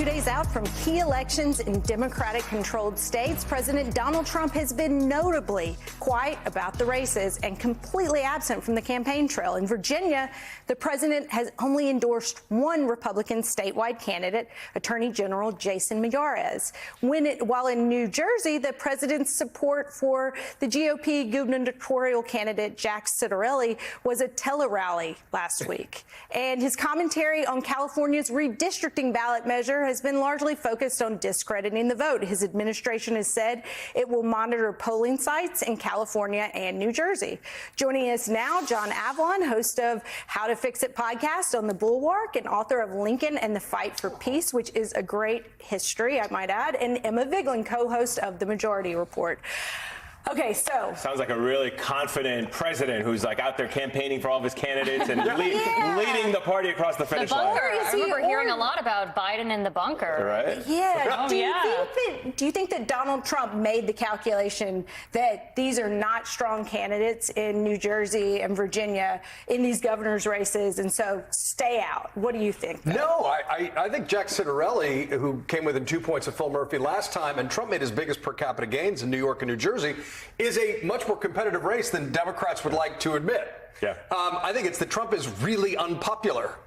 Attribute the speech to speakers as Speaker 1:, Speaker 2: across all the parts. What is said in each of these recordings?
Speaker 1: 2 days out from key elections in Democratic-controlled states, President Donald Trump has been notably quiet about the races and completely absent from the campaign trail. In Virginia, the president has only endorsed one Republican statewide candidate, Attorney General Jason Miyares. While in New Jersey, the president's support for the GOP gubernatorial candidate Jack Ciattarelli was a tele-rally last week. And his commentary on California's redistricting ballot measure has been largely focused on discrediting the vote. His administration has said it will monitor polling sites in California and New Jersey. Joining us now, John Avlon, host of How to Fix It podcast on the Bulwark and author of Lincoln and the Fight for Peace, which is a great history, I might add, and Emma Vigeland, co-host of The Majority Report. Okay, so
Speaker 2: sounds like a really confident president who's like out there campaigning for all of his candidates and leading the party across the finish line.
Speaker 3: I remember hearing a lot about Biden in the bunker.
Speaker 2: Right?
Speaker 1: Yeah. Do you think that Donald Trump made the calculation that these are not strong candidates in New Jersey and Virginia in these governor's races, and so stay out? What do you think? Though?
Speaker 4: No, I think Jack Ciattarelli, who came within 2 points of Phil Murphy last time, and Trump made his biggest per capita gains in New York and New Jersey, is a much more competitive race than Democrats would like to admit.
Speaker 2: Yeah.
Speaker 4: I think it's that Trump is really unpopular.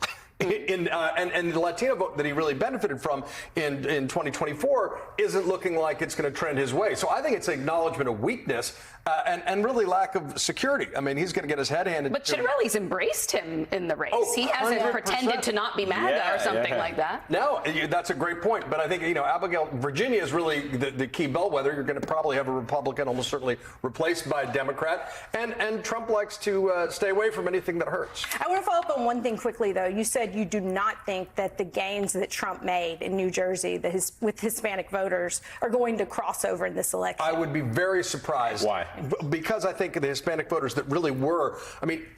Speaker 4: And the Latino vote that he really benefited from in 2024 isn't looking like it's going to trend his way. So I think it's an acknowledgement of weakness and really lack of security. I mean, he's going to get his head handed.
Speaker 5: But Ciattarelli's embraced him in the race.
Speaker 4: Oh,
Speaker 5: he hasn't
Speaker 4: 100%.
Speaker 5: pretended to not be MAGA or something like that.
Speaker 4: No, that's a great point. But I think, Abigail, Virginia is really the key bellwether. You're going to probably have a Republican almost certainly replaced by a Democrat. And Trump likes to stay away from anything that hurts.
Speaker 1: I want to follow up on one thing quickly, though. You said you do not think that the gains that Trump made in New Jersey with Hispanic voters are going to cross over in this election.
Speaker 4: I would be very surprised.
Speaker 2: Why?
Speaker 4: Because I think the Hispanic voters that really were,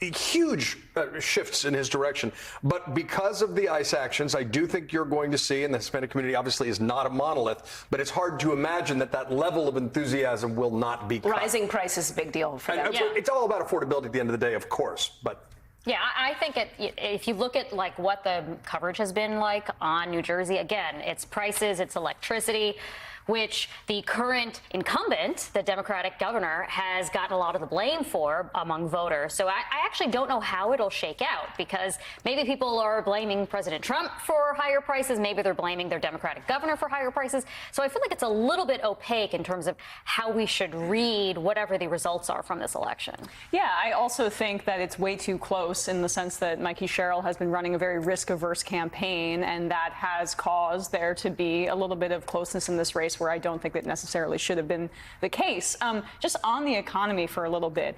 Speaker 4: huge shifts in his direction. But because of the ICE actions, I do think you're going to see, and the Hispanic community obviously is not a monolith, but it's hard to imagine that level of enthusiasm will not be cut.
Speaker 5: Rising price is a big deal for them.
Speaker 4: It's all about affordability at the end of the day, of course, but...
Speaker 3: Yeah, I think if you look at like what the coverage has been like on New Jersey, again, it's prices, it's electricity, which the current incumbent, the Democratic governor, has gotten a lot of the blame for among voters. So I actually don't know how it'll shake out, because maybe people are blaming President Trump for higher prices. Maybe they're blaming their Democratic governor for higher prices. So I feel like it's a little bit opaque in terms of how we should read whatever the results are from this election.
Speaker 6: Yeah, I also think that it's way too close in the sense that Mikey Sherrill has been running a very risk-averse campaign, and that has caused there to be a little bit of closeness in this race where I don't think that necessarily should have been the case. Just on the economy for a little bit.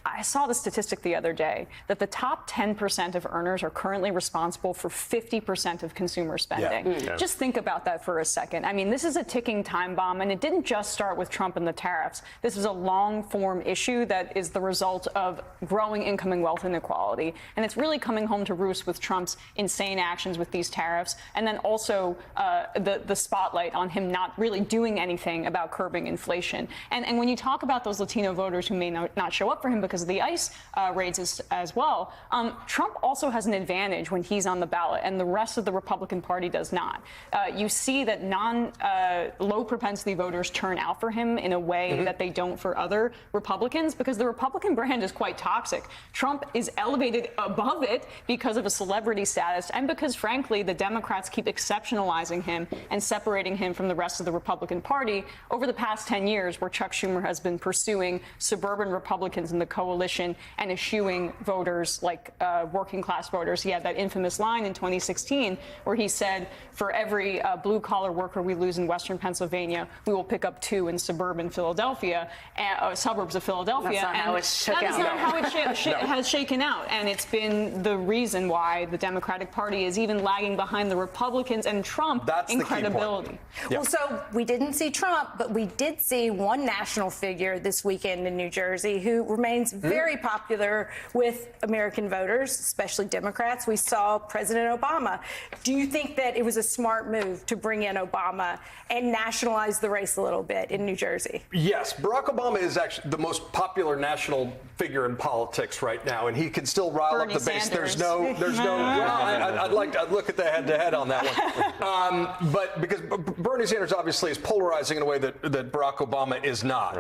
Speaker 6: I saw the statistic the other day that the top 10% of earners are currently responsible for 50% of consumer spending.
Speaker 2: Yeah.
Speaker 6: Just think about that for a second. I mean, this is a ticking time bomb, and it didn't just start with Trump and the tariffs. This is a long-form issue that is the result of growing income and wealth inequality. And it's really coming home to roost with Trump's insane actions with these tariffs, and then also the spotlight on him not really doing anything about curbing inflation. And when you talk about those Latino voters who may not show up for him because of the ICE raids as well, Trump also has an advantage when he's on the ballot, and the rest of the Republican Party does not. You see that low propensity voters turn out for him in a way that they don't for other Republicans, because the Republican brand is quite toxic. Trump is elevated above it because of a celebrity status, and because, frankly, the Democrats keep exceptionalizing him and separating him from the rest of the Republican Party over the past 10 years, where Chuck Schumer has been pursuing suburban Republicans in the coalition and eschewing voters like working class voters. He had that infamous line in 2016 where he said, for every blue collar worker we lose in Western Pennsylvania, we will pick up 2 in suburban Philadelphia, suburbs of Philadelphia.
Speaker 5: That's not how it shook out.
Speaker 6: That is not how it has shaken out. And it's been the reason why the Democratic Party is even lagging behind the Republicans and Trump in credibility.
Speaker 1: Well, so we didn't see Trump, but we did see one national figure this weekend in New Jersey who remains very popular with American voters, especially Democrats. We saw President Obama. Do you think that it was a smart move to bring in Obama and nationalize the race a little bit in New Jersey?
Speaker 4: Yes, Barack Obama is actually the most popular national figure in politics right now, and he can still rile up the base.
Speaker 6: Sanders.
Speaker 4: There's no. Well, I'd look at the head-to-head on that one. But because Bernie Sanders obviously is polarizing in a way that Barack Obama is not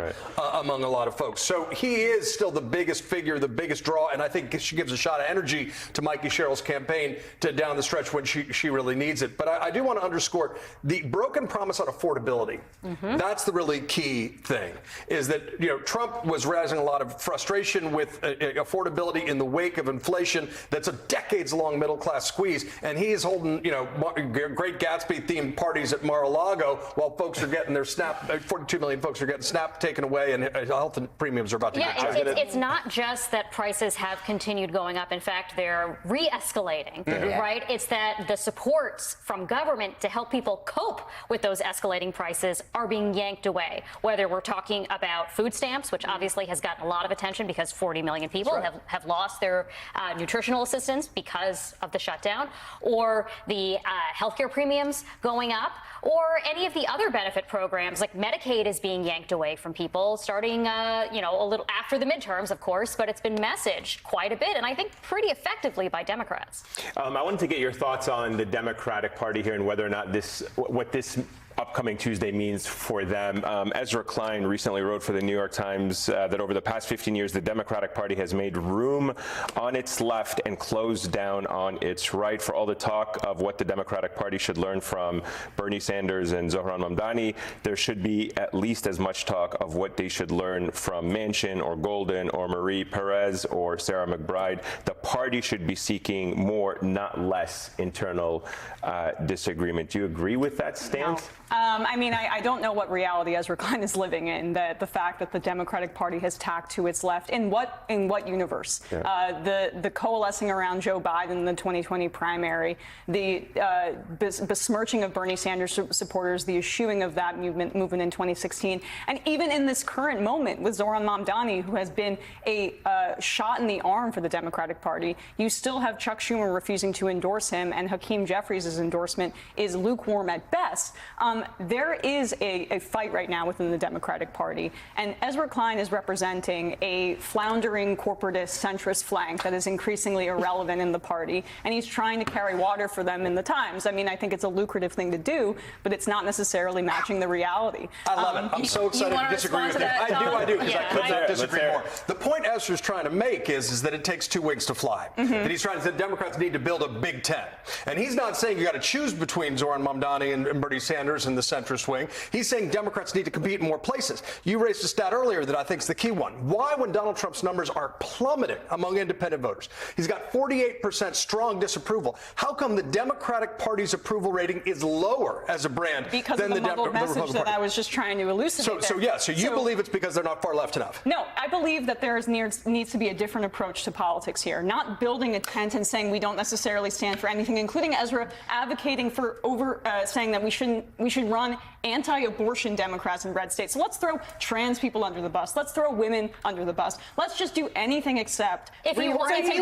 Speaker 4: among a lot of folks. So he is still the biggest figure, the biggest draw, and I think she gives a shot of energy to Mikey Sherrill's campaign to down the stretch when she really needs it. But I do want to underscore the broken promise on affordability. That's the really key thing, is that Trump was raising a lot of frustration with affordability in the wake of inflation. That's a decades-long middle-class squeeze, and he is holding Great Gatsby-themed parties at Mar-a-Lago while folks are getting their SNAP. 42 million folks are getting SNAP taken away, and health premiums are about to get charged.
Speaker 3: It's not just that prices have continued going up. In fact, they're re-escalating, right? It's that the supports from government to help people cope with those escalating prices are being yanked away. Whether we're talking about food stamps, which obviously has gotten a lot of attention because 40 million people have lost their nutritional assistance because of the shutdown, or the healthcare premiums going up, or any of the other benefit programs like Medicaid is being yanked away from people starting, a little after the midterms, of course, but it's been messaged quite a bit, and I think pretty effectively by Democrats.
Speaker 2: I wanted to get your thoughts on the Democratic Party here and whether or not what this upcoming Tuesday means for them. Ezra Klein recently wrote for the New York Times that over the past 15 years, the Democratic Party has made room on its left and closed down on its right. For all the talk of what the Democratic Party should learn from Bernie Sanders and Zohran Mamdani, there should be at least as much talk of what they should learn from Manchin or Golden or Marie Perez or Sarah McBride. The party should be seeking more, not less, internal disagreement. Do you agree with that stance?
Speaker 6: No. I don't know what reality Ezra Klein is living in. That the fact that the Democratic Party has tacked to its left in what universe? The coalescing around Joe Biden in the 2020 primary, the besmirching of Bernie Sanders supporters, the eschewing of that movement in 2016, and even in this current moment with Zohran Mamdani, who has been a shot in the arm for the Democratic Party, you still have Chuck Schumer refusing to endorse him, and Hakeem Jeffries' endorsement is lukewarm at best. There is a fight right now within the Democratic Party, and Ezra Klein is representing a floundering corporatist centrist flank that is increasingly irrelevant in the party, and he's trying to carry water for them in the Times. I think it's a lucrative thing to do, but it's not necessarily matching the reality.
Speaker 4: I love it. I'm so excited to disagree with you. I do, because I could not disagree more. The point Ezra's trying to make is that it takes two wings to fly. That he's trying to say Democrats need to build a Big Ten. And he's not saying you got to choose between Zohran Mamdani and Bernie Sanders and the centrist wing. He's saying Democrats need to compete in more places. You raised a stat earlier that I think is the key one. Why, when Donald Trump's numbers are plummeting among independent voters, he's got 48% strong disapproval. How come the Democratic Party's approval rating is lower as a brand
Speaker 6: because
Speaker 4: than
Speaker 6: of the muddled message
Speaker 4: Republican
Speaker 6: that
Speaker 4: Party?
Speaker 6: I was just trying to elucidate.
Speaker 4: So you believe it's because they're not far left enough?
Speaker 6: No, I believe that there needs to be a different approach to politics here. Not building a tent and saying we don't necessarily stand for anything, including Ezra advocating for saying that we should run anti-abortion Democrats in red states. So let's throw trans people under the bus. Let's throw women under the bus. Let's just do anything except reorienting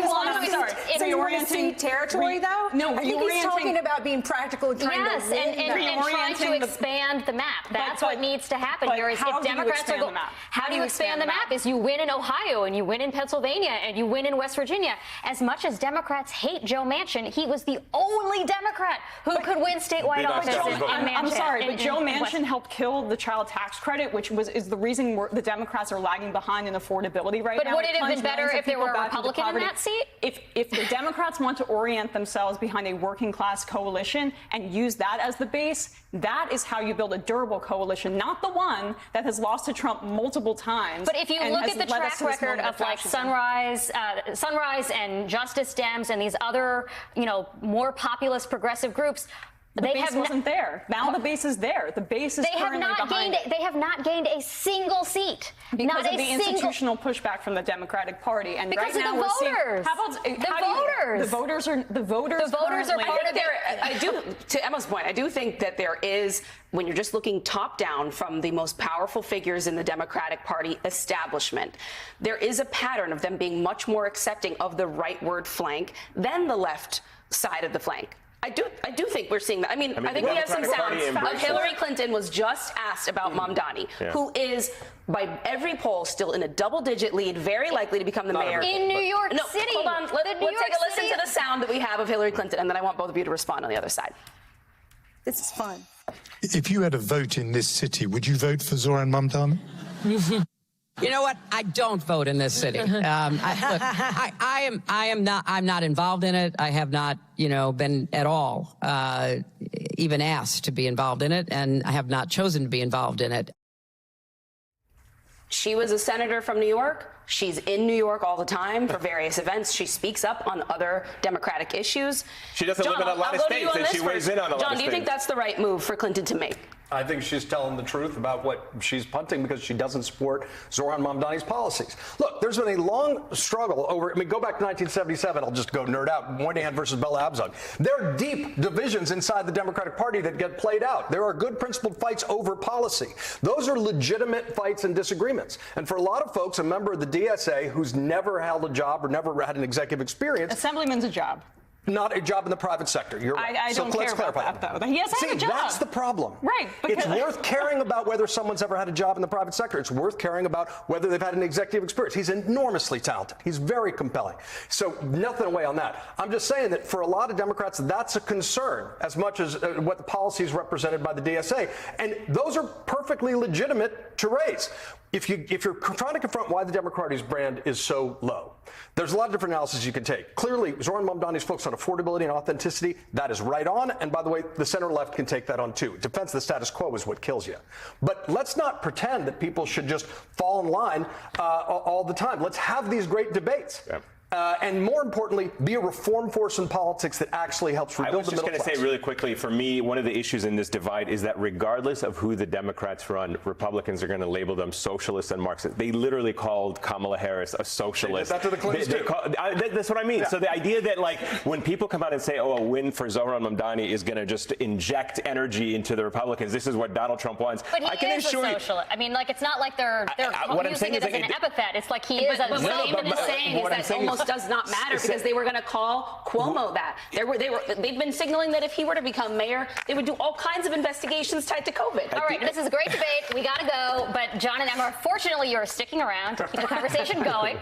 Speaker 1: territory, though?
Speaker 6: No,
Speaker 1: I think he's talking about being practical and trying
Speaker 3: and trying to expand the map. That's what needs to happen here. Is if Democrats are going, how do you expand the map? Is you win in Ohio and you win in Pennsylvania and you win in West Virginia. As much as Democrats hate Joe Manchin, he was the only Democrat who could win statewide office in Manchin.
Speaker 6: I'm sorry, but Joe Manchin helped kill the child tax credit, which is the reason the Democrats are lagging behind in affordability right now.
Speaker 3: But would it have been better if there were a Republican in that seat?
Speaker 6: If the Democrats want to orient themselves behind a working class coalition and use that as the base, that is how you build a durable coalition, not the one that has lost to Trump multiple times.
Speaker 3: But if you look at the track record of like Sunrise and Justice Dems and these other, more populist progressive groups,
Speaker 6: The base wasn't there. Now the base is there. The base is currently behind it.
Speaker 3: They have not gained a single seat.
Speaker 6: Because
Speaker 3: not
Speaker 6: of the institutional pushback from the Democratic Party, and
Speaker 3: because
Speaker 6: right now
Speaker 3: of the
Speaker 6: we're
Speaker 3: voters.
Speaker 6: seeing
Speaker 3: The
Speaker 6: voters are
Speaker 3: part of
Speaker 5: I do, to Emma's point, I do think that there is, when you're just looking top down from the most powerful figures in the Democratic Party establishment, there is a pattern of them being much more accepting of the rightward flank than the left side of the flank. I do think we're seeing that. I think we have some sounds of Hillary Clinton was just asked about Mamdani, who is, by every poll, still in a double-digit lead, very likely to become the mayor.
Speaker 3: In New York City.
Speaker 5: Hold on. Let's take a listen to the sound that we have of Hillary Clinton, and then I want both of you to respond on the other side.
Speaker 1: This is fun.
Speaker 7: If you had a vote in this city, would you vote for Zoran Mamdani?
Speaker 8: You know what? I don't vote in this city. I'm not involved in it. I have not, been at all even asked to be involved in it, and I have not chosen to be involved in it.
Speaker 5: She was a senator from New York. She's in New York all the time for various events. She speaks up on other Democratic issues.
Speaker 2: She doesn't live in a lot of states, and she weighs in on a lot of states.
Speaker 5: John, do you think that's the right move for Clinton to make?
Speaker 4: I think she's telling the truth about what she's punting because she doesn't support Zoran Mamdani's policies. Look, there's been a long struggle over, go back to 1977. I'll just go nerd out. Moynihan versus Bella Abzug. There are deep divisions inside the Democratic Party that get played out. There are good principled fights over policy. Those are legitimate fights and disagreements. And for a lot of folks, a member of the DSA who's never held a job or never had an executive experience.
Speaker 6: Assemblyman's a job.
Speaker 4: Not a job in the private sector. You're right.
Speaker 6: I don't care about that, though. He has had a job.
Speaker 4: That's the problem.
Speaker 6: Right.
Speaker 4: It's worth caring about whether someone's ever had a job in the private sector. It's worth caring about whether they've had an executive experience. He's enormously talented. He's very compelling. So nothing away on that. I'm just saying that for a lot of Democrats, that's a concern as much as what the policies represented by the DSA. And those are perfectly legitimate to raise. If you're trying to confront why the Democratic Party's brand is so low, there's a lot of different analysis you can take. Clearly, Zoran Mamdani's focus on affordability and authenticity, that is right on. And by the way, the center left can take that on too. Defense of the status quo is what kills you. But let's not pretend that people should just fall in line all the time. Let's have these great debates. Yeah. And more importantly, be a reform force in politics that actually helps rebuild the middle class.
Speaker 2: I was just going to say really quickly, for me, one of the issues in this divide is that regardless of who the Democrats run, Republicans are going to label them socialists and Marxists. They literally called Kamala Harris a socialist.
Speaker 4: They did that to the Clintons too.
Speaker 2: That's what I mean.
Speaker 4: Yeah.
Speaker 2: So the idea that, like, when people come out and say, oh, a win for Zoran Mamdani is going to just inject energy into the Republicans, this is what Donald Trump wants.
Speaker 3: But he is a socialist. I mean, like, it's not like they're using it as an epithet. It's like he is a
Speaker 5: What I'm saying is that almost does not matter because they were going to call Cuomo that. They've been signaling that if he were to become mayor, they would do all kinds of investigations tied to COVID.
Speaker 3: All right, this is a great debate. We got to go. But John and Emma, fortunately, you're sticking around to keep the conversation going.